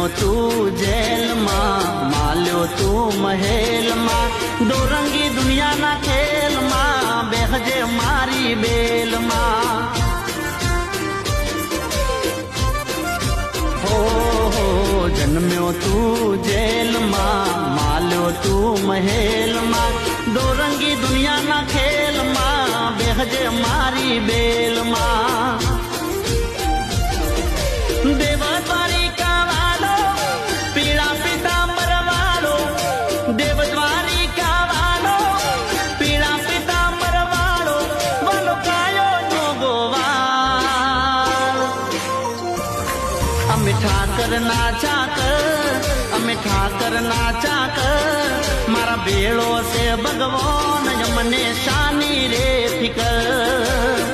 તું જેલમાં, માલ્યો તું મહેલમાં, દોરંગી દુનિયાના ખેલમાં, બેહજે મારી બેલમાં. હો જન્મ્યો તું જેલમાં, માલ્યો તું મહેલમાં, દોરંગી દુનિયાના ખેલમાં, બેહજે મારી બેલમાં. દેવ દ્વારિકા વાળો, પીળા પિતાંબર વાળો, દેવ દ્વારિકા વાળો, પીળા પિતાંબર વાળો, બોલો કાયો જોગોવાળ. અમે ઠાકર ના ચાકર, અમે ઠાકર ના ચાકર, મારા બેળો છે ભગવાન, મને શાની રે ફિકર.